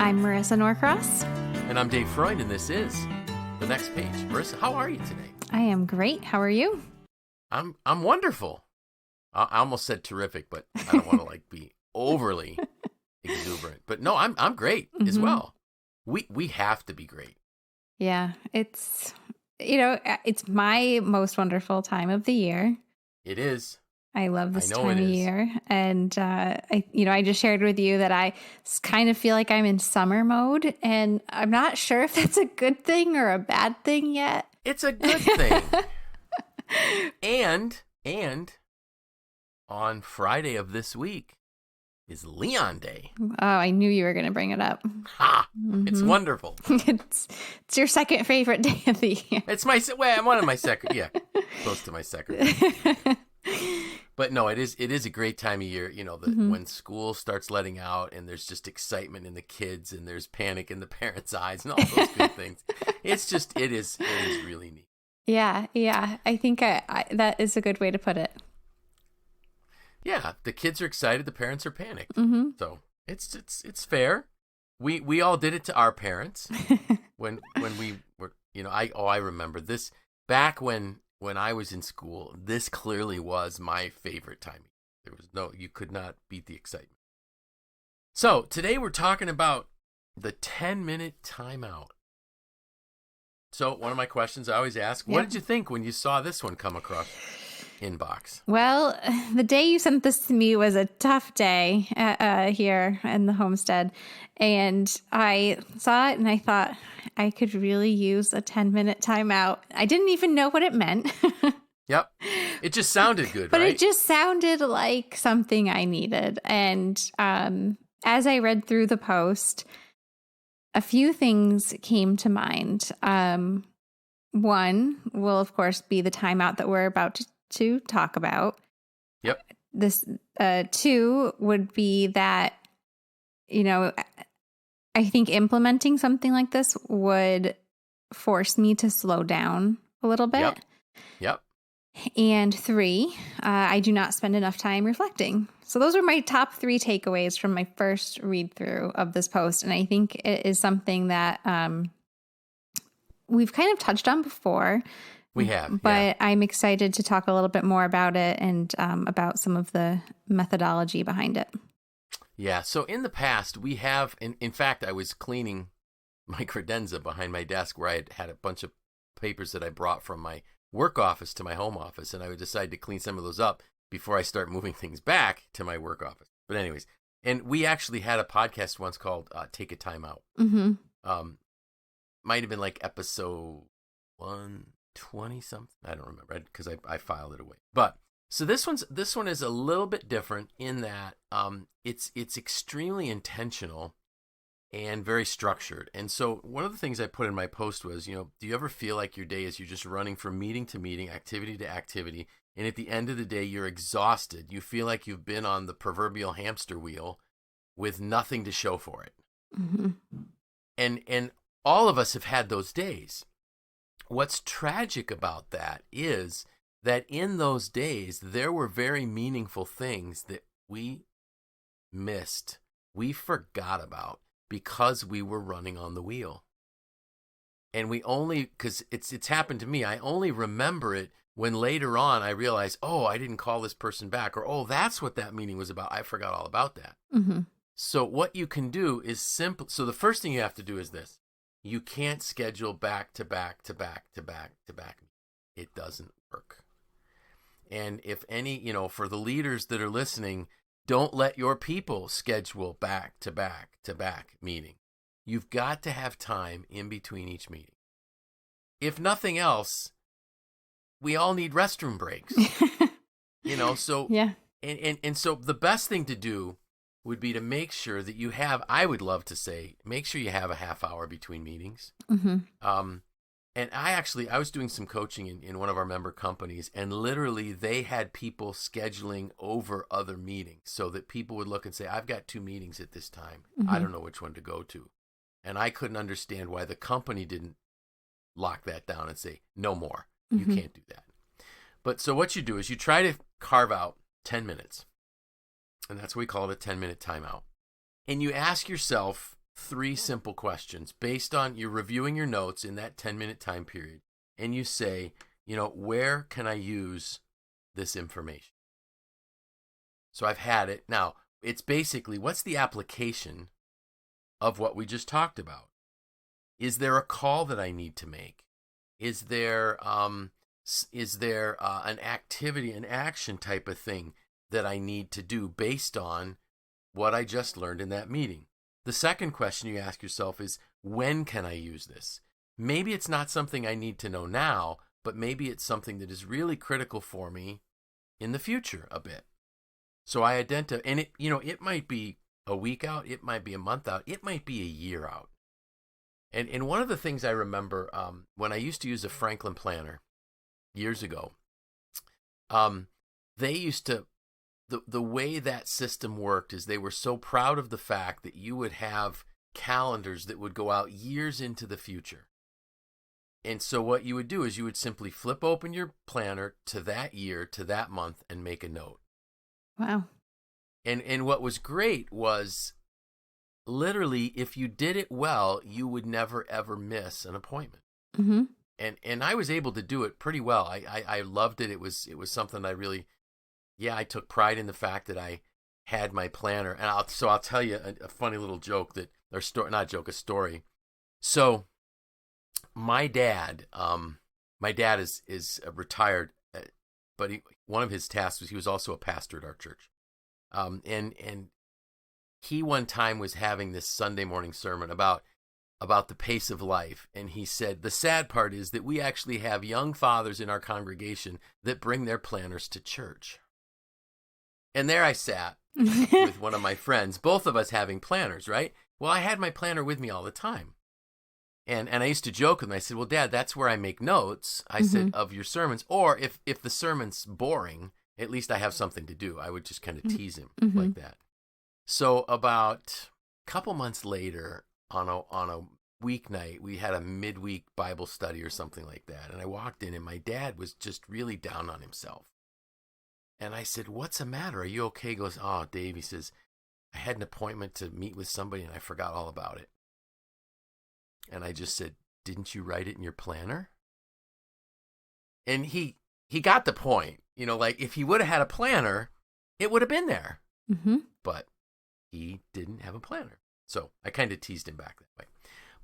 I'm Marisa Norcross. And I'm Dave Freund, and this is The Next Page. Marisa, how are you today? I am great. How are you? I'm wonderful. I almost said terrific, but I don't want to be overly exuberant. But no, I'm great as well. We have to be great. Yeah, it's my most wonderful time of the year. It is. I love this time of year. And, I just shared with you that I kind of feel like I'm in summer mode, and I'm not sure if that's a good thing or a bad thing yet. It's a good thing. and on Friday of this week is Leon Day. Oh, I knew you were going to bring it up. Ha! It's wonderful. It's your second favorite day of the year. It's I'm one of my second, close to my second. But no, it is a great time of year, when school starts letting out and there's just excitement in the kids and there's panic in the parents' eyes and all those good things. It is really neat. Yeah. I think that is a good way to put it. Yeah, the kids are excited, the parents are panicked. Mm-hmm. So it's fair. We all did it to our parents when we were, I remember this back when I was in school. This clearly was my favorite time. You could not beat the excitement. So today we're talking about the 10-minute timeout. So one of my questions I always ask, what did you think when you saw this one come across inbox? Well, the day you sent this to me was a tough day here in the homestead. And I saw it and I thought I could really use a 10-minute timeout. I didn't even know what it meant. Yep. It just sounded good, but right? It just sounded like something I needed. And as I read through the post, a few things came to mind. One will, of course, be the timeout that we're about to talk about. Yep. This two would be that, I think implementing something like this would force me to slow down a little bit. Yep. And three, I do not spend enough time reflecting. So those are my top three takeaways from my first read through of this post. And I think it is something that we've kind of touched on before. We have. But I'm excited to talk a little bit more about it and about some of the methodology behind it. Yeah. So in the past, we have, in fact, I was cleaning my credenza behind my desk where I had a bunch of papers that I brought from my work office to my home office. And I would decide to clean some of those up before I start moving things back to my work office. But anyways, and we actually had a podcast once called Take a Timeout. Mm-hmm. Might have been like episode 120 something. I don't remember because I filed it away. But so this one is a little bit different in that it's extremely intentional and very structured. And so one of the things I put in my post was, do you ever feel like your day is you're just running from meeting to meeting, activity to activity, and at the end of the day you're exhausted. You feel like you've been on the proverbial hamster wheel with nothing to show for it. Mm-hmm. And all of us have had those days. What's tragic about that is that in those days, there were very meaningful things that we missed, we forgot about because we were running on the wheel. And because it's happened to me, I only remember it when later on I realized, I didn't call this person back, or, that's what that meeting was about. I forgot all about that. Mm-hmm. So what you can do is simple. So the first thing you have to do is this. You can't schedule back to back to back to back to back. It doesn't work. And if any, for the leaders that are listening, don't let your people schedule back to back to back meeting. You've got to have time in between each meeting. If nothing else, we all need restroom breaks. So yeah. And so the best thing to do would be to make sure that you have, I would love to say, make sure you have a half hour between meetings. Mm-hmm. And I was doing some coaching in one of our member companies, and literally they had people scheduling over other meetings so that people would look and say, I've got 2 meetings at this time. Mm-hmm. I don't know which one to go to. And I couldn't understand why the company didn't lock that down and say, no more. You can't do that. But so what you do is you try to carve out 10 minutes. And that's what we call it, a 10-minute timeout. And you ask yourself 3 simple questions based on you're reviewing your notes in that 10-minute time period. And you say, where can I use this information? So I've had it. Now, it's basically, what's the application of what we just talked about? Is there a call that I need to make? Is there an activity, an action type of thing that I need to do based on what I just learned in that meeting? The second question you ask yourself is, when can I use this? Maybe it's not something I need to know now, but maybe it's something that is really critical for me in the future a bit. So I identify, and it might be a week out, it might be a month out, it might be a year out. And one of the things I remember when I used to use a Franklin planner years ago, they used to, the way that system worked is they were so proud of the fact that you would have calendars that would go out years into the future. And so what you would do is you would simply flip open your planner to that year, to that month, and make a note. Wow. And what was great was, literally, if you did it well, you would never, ever miss an appointment. Mm-hmm. And I was able to do it pretty well. I loved it. It was something I really, I took pride in the fact that I had my planner. And I'll tell you a funny little joke a story. So my dad is retired, but one of his tasks was he was also a pastor at our church. And he one time was having this Sunday morning sermon about the pace of life. And he said, the sad part is that we actually have young fathers in our congregation that bring their planners to church. And there I sat with one of my friends, both of us having planners, right? Well, I had my planner with me all the time. And I used to joke with him. I said, well, Dad, that's where I make notes, I said, of your sermons. Or if the sermon's boring, at least I have something to do. I would just kind of tease him like that. So about a couple months later, on a weeknight, we had a midweek Bible study or something like that. And I walked in, and my dad was just really down on himself. And I said, what's the matter? Are you okay? He goes, oh, Dave, he says, I had an appointment to meet with somebody, and I forgot all about it. And I just said, didn't you write it in your planner? And he got the point. Like, if he would have had a planner, it would have been there. Mm-hmm. But he didn't have a planner. So I kind of teased him back that way.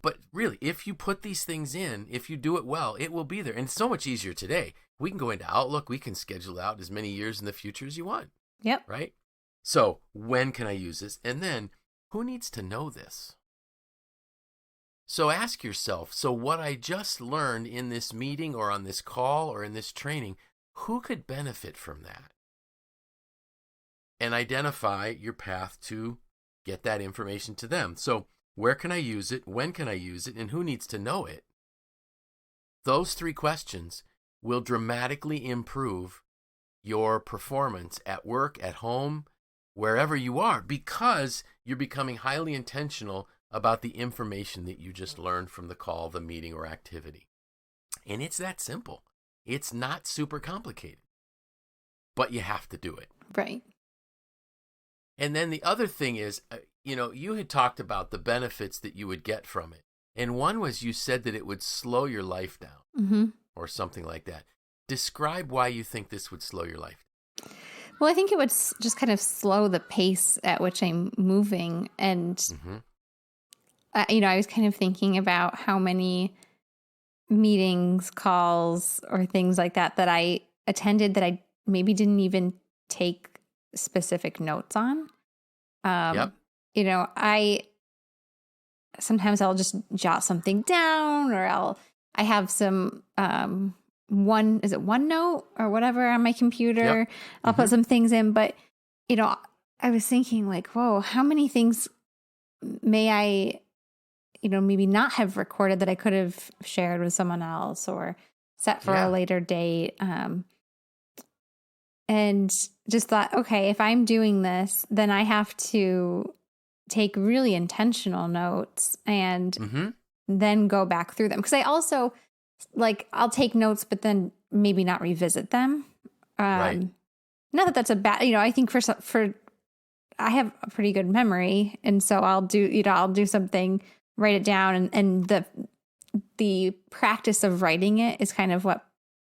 But really, if you put these things in, if you do it well, it will be there. And it's so much easier today. We can go into Outlook. We can schedule out as many years in the future as you want. Yep. Right? So when can I use this? And then, who needs to know this? So ask yourself, so what I just learned in this meeting or on this call or in this training, who could benefit from that? And identify your path to get that information to them. So where can I use it? When can I use it? And who needs to know it? Those 3 questions will dramatically improve your performance at work, at home, wherever you are, because you're becoming highly intentional about the information that you just learned from the call, the meeting, or activity. And it's that simple. It's not super complicated, but you have to do it. Right. And then the other thing is, you had talked about the benefits that you would get from it. And one was, you said that it would slow your life down or something like that. Describe why you think this would slow your life down. Well, I think it would just kind of slow the pace at which I'm moving. And I was kind of thinking about how many meetings, calls, or things like that I attended that I maybe didn't even take specific notes on. Yep. Sometimes I'll just jot something down, or I have some OneNote or whatever on my computer. Yep. I'll put some things in, but I was thinking like, whoa, how many things may I maybe not have recorded that I could have shared with someone else or set for a later date. And just thought, okay, if I'm doing this, then I have to take really intentional notes and then go back through them. Because I also, I'll take notes, but then maybe not revisit them. Right. Not that that's a bad, I think for I have a pretty good memory. And so I'll do something, write it down, and the practice of writing it is kind of what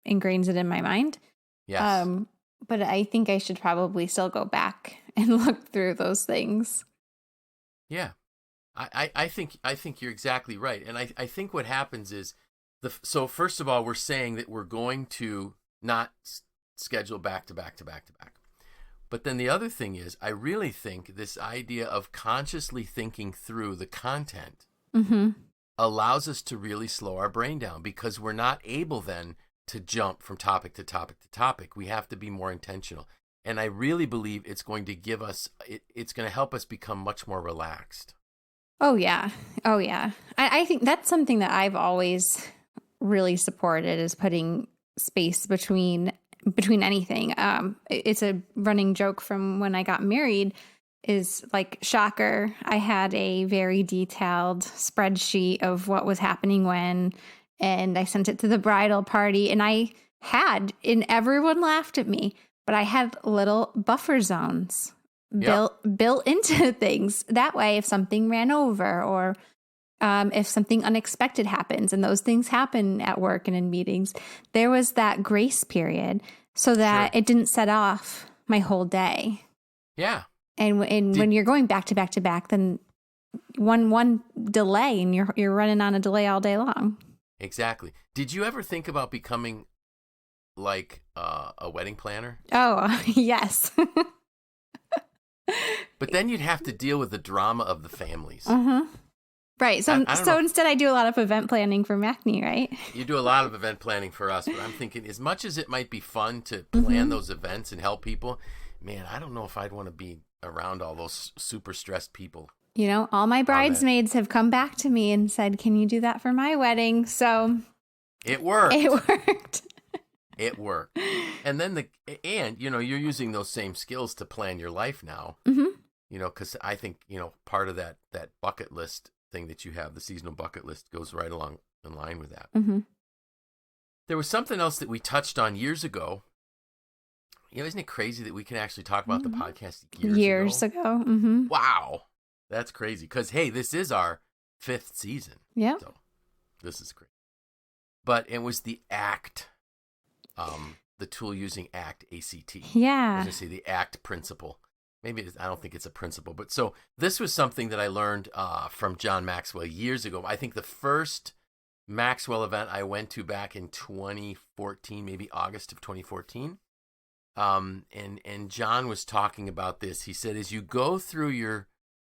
ingrains it in my mind. Yes. But I think I should probably still go back and look through those things. Yeah. I think you're exactly right. And I think what happens is so first of all, we're saying that we're going to not schedule back to back to back to back. But then the other thing is, I really think this idea of consciously thinking through the content allows us to really slow our brain down, because we're not able then to jump from topic to topic to topic. We have to be more intentional. And I really believe it's going to give us, it's going to help us become much more relaxed. Oh, yeah. Oh, yeah. I think that's something that I've always really supported, is putting space between anything. It's a running joke from when I got married, is like, shocker, I had a very detailed spreadsheet of what was happening when, and I sent it to the bridal party, and everyone laughed at me, but I had little buffer zones built into things. That way, if something ran over, or if something unexpected happens, and those things happen at work and in meetings, there was that grace period so that it didn't set off my whole day. Yeah. And when you're going back to back to back, then one delay and you're running on a delay all day long. Exactly. Did you ever think about becoming like a wedding planner? Oh, yes. But then you'd have to deal with the drama of the families. Right. So instead I do a lot of event planning for MACNY, right? You do a lot of event planning for us, but I'm thinking, as much as it might be fun to plan those events and help people, man, I don't know if I'd want to be around all those super stressed people. You know, all my bridesmaids have come back to me and said, "Can you do that for my wedding?" So it worked. It worked. It worked. And then you're using those same skills to plan your life now. Because I think, part of that bucket list thing that you have, the seasonal bucket list, goes right along in line with that. There was something else that we touched on years ago. Isn't it crazy that we can actually talk about the podcast years ago? Wow. That's crazy. Because, hey, this is our 5th season. Yeah. So this is crazy. But it was the ACT, the tool using ACT, ACT. Yeah. I was going to say the ACT principle. Maybe I don't think it's a principle. But so this was something that I learned from John Maxwell years ago. I think the first Maxwell event I went to back in 2014, maybe August of 2014. And John was talking about this. He said, as you go through your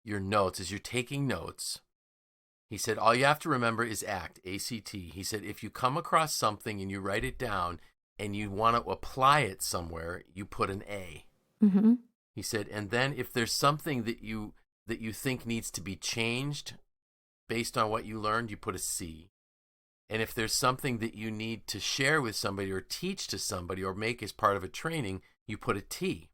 notes, as you're taking notes, he said, all you have to remember is ACT, A-C-T. He said, if you come across something and you write it down and you want to apply it somewhere, you put an A. He said, and then if there's something that you think needs to be changed based on what you learned, you put a C. And if there's something that you need to share with somebody or teach to somebody or make as part of a training, you put a T.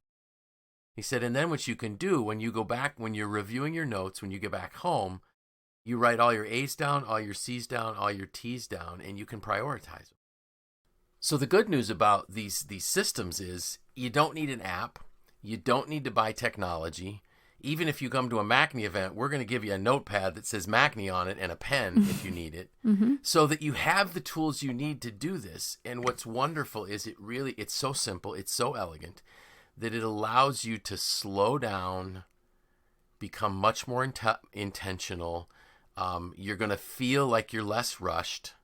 He said, and then what you can do when you go back, when you're reviewing your notes, when you get back home, you write all your A's down, all your C's down, all your T's down, and you can prioritize them. So the good news about these systems is you don't need an app. You don't need to buy technology. Even if you come to a MACNY event, we're going to give you a notepad that says MACNY on it and a pen if you need it, so that you have the tools you need to do this. And what's wonderful is it's so simple, it's so elegant, that it allows you to slow down, become much more intentional. You're going to feel like you're less rushed,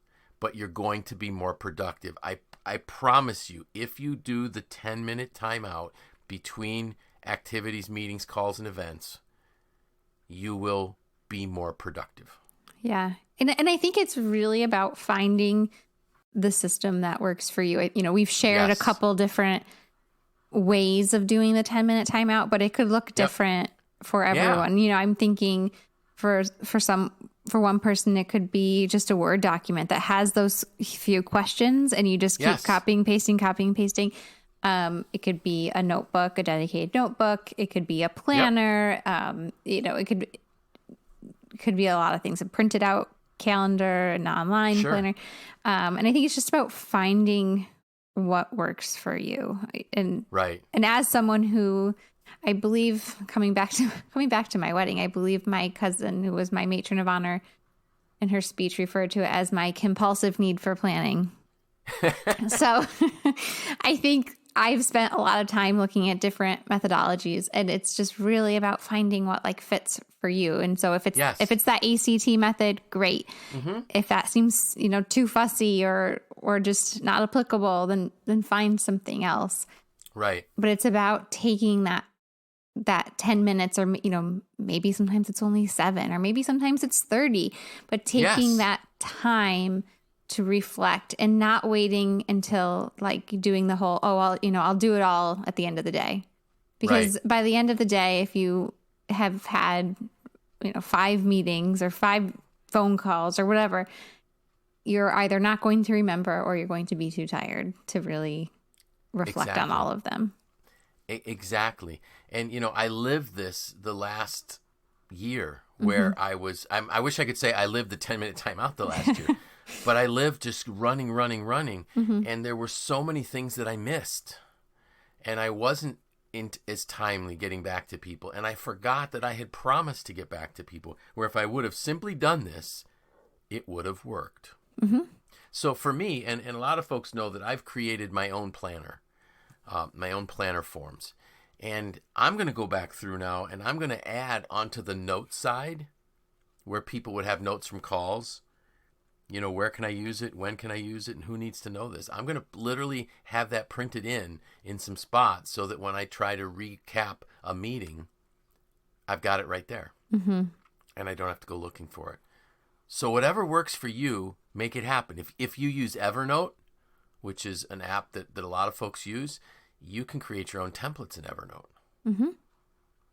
but you're going to be more productive. I promise you, if you do the 10-minute timeout between activities, meetings, calls, and events, you will be more productive. Yeah. And I think it's really about finding the system that works for you. We've shared a couple different ways of doing the 10-minute timeout, but it could look different for everyone. I'm thinking for one person, it could be just a Word document that has those few questions and you just keep copying, pasting. It could be a notebook, a dedicated notebook. It could be a planner. It could be a lot of things, a printed out calendar, an online planner. And I think it's just about finding what works for you. And as someone who I believe coming back to my wedding, I believe my cousin, who was my matron of honor, in her speech referred to it as my compulsive need for planning. So I think I've spent a lot of time looking at different methodologies, and it's just really about finding what like fits for you. And so if it's that ACT method, great. If that seems, too fussy or just not applicable, then find something else. Right. But it's about taking that 10 minutes, or, maybe sometimes it's only 7, or maybe sometimes it's 30, but taking that time to reflect and not waiting until like doing the whole, I'll do it all at the end of the day. Because by the end of the day, if you have had, 5 meetings or 5 phone calls or whatever, you're either not going to remember or you're going to be too tired to really reflect on all of them. Exactly. And, I lived this the last year where I wish I could say I lived the 10-minute timeout the last year, but I lived just running. And there were so many things that I missed, and I wasn't as timely getting back to people. And I forgot that I had promised to get back to people, where if I would have simply done this, it would have worked. So for me, and a lot of folks know that I've created my own planner forms. And I'm going to go back through now, and I'm going to add onto the notes side where people would have notes from calls. Where can I use it? When can I use it? And who needs to know this? I'm going to literally have that printed in some spots so that when I try to recap a meeting, I've got it right there. And I don't have to go looking for it. So whatever works for you, make it happen. If you use Evernote, which is an app that a lot of folks use, you can create your own templates in Evernote.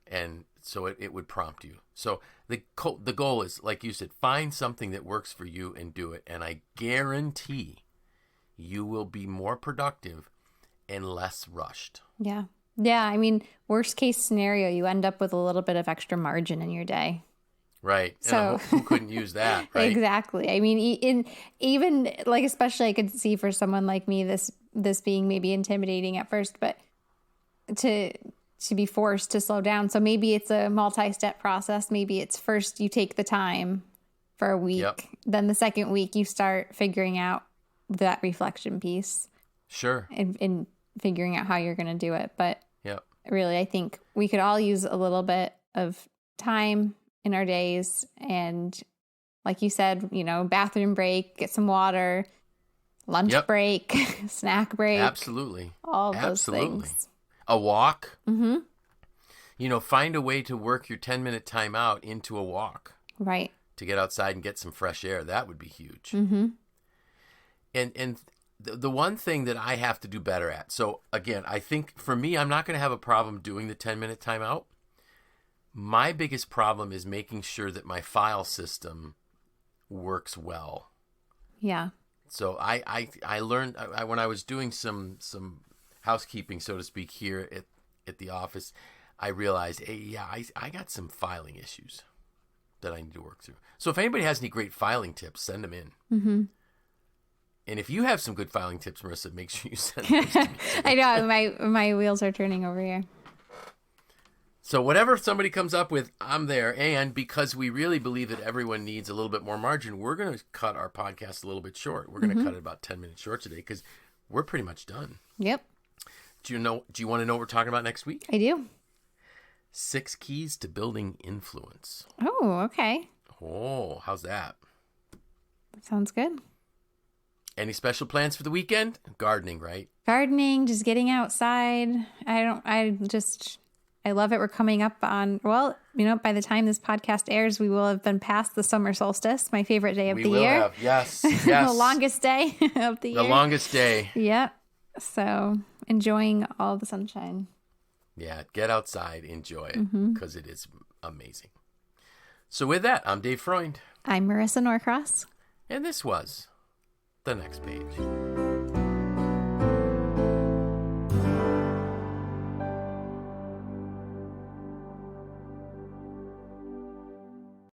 And so it would prompt you. So the goal is, like you said, find something that works for you and do it. And I guarantee you will be more productive and less rushed. Yeah. Yeah. I mean, worst case scenario, you end up with a little bit of extra margin in your day. Right. So who couldn't use that, right? Exactly. I mean, even like, especially I could see for someone like me, this being maybe intimidating at first, but to be forced to slow down. So maybe it's a multi-step process. Maybe it's first you take the time for a week. Yep. Then the second week you start figuring out that reflection piece. Sure. And figuring out how you're going to do it. But yep. Really, I think we could all use a little bit of time in our days. And like you said, bathroom break, get some water, lunch break, snack break. Absolutely. All those things. A walk. Find a way to work your 10-minute timeout into a walk. Right. To get outside and get some fresh air. That would be huge. And the one thing that I have to do better at. So again, I think for me, I'm not going to have a problem doing the 10-minute timeout. My biggest problem is making sure that my file system works well. Yeah. So I learned when I was doing some housekeeping, so to speak, here at the office, I realized, hey, I got some filing issues that I need to work through. So if anybody has any great filing tips, send them in. And if you have some good filing tips, Marisa, make sure you send them to me. I know, my wheels are turning over here. So whatever somebody comes up with, I'm there. And because we really believe that everyone needs a little bit more margin, we're going to cut our podcast a little bit short. We're going to cut it about 10 minutes short today because we're pretty much done. Yep. Do you want to know what we're talking about next week? I do. 6 keys to building influence. Oh, okay. Oh, how's that? That sounds good. Any special plans for the weekend? Gardening, right? Gardening, just getting outside. I love it. We're coming up on, by the time this podcast airs, we will have been past the summer solstice, my favorite day of the year. We will have, yes. The longest day of the year. The longest day. Yep. So enjoying all the sunshine. Yeah, get outside, enjoy it, because it is amazing. So with that, I'm Dave Freund. I'm Marisa Norcross. And this was The Next Page.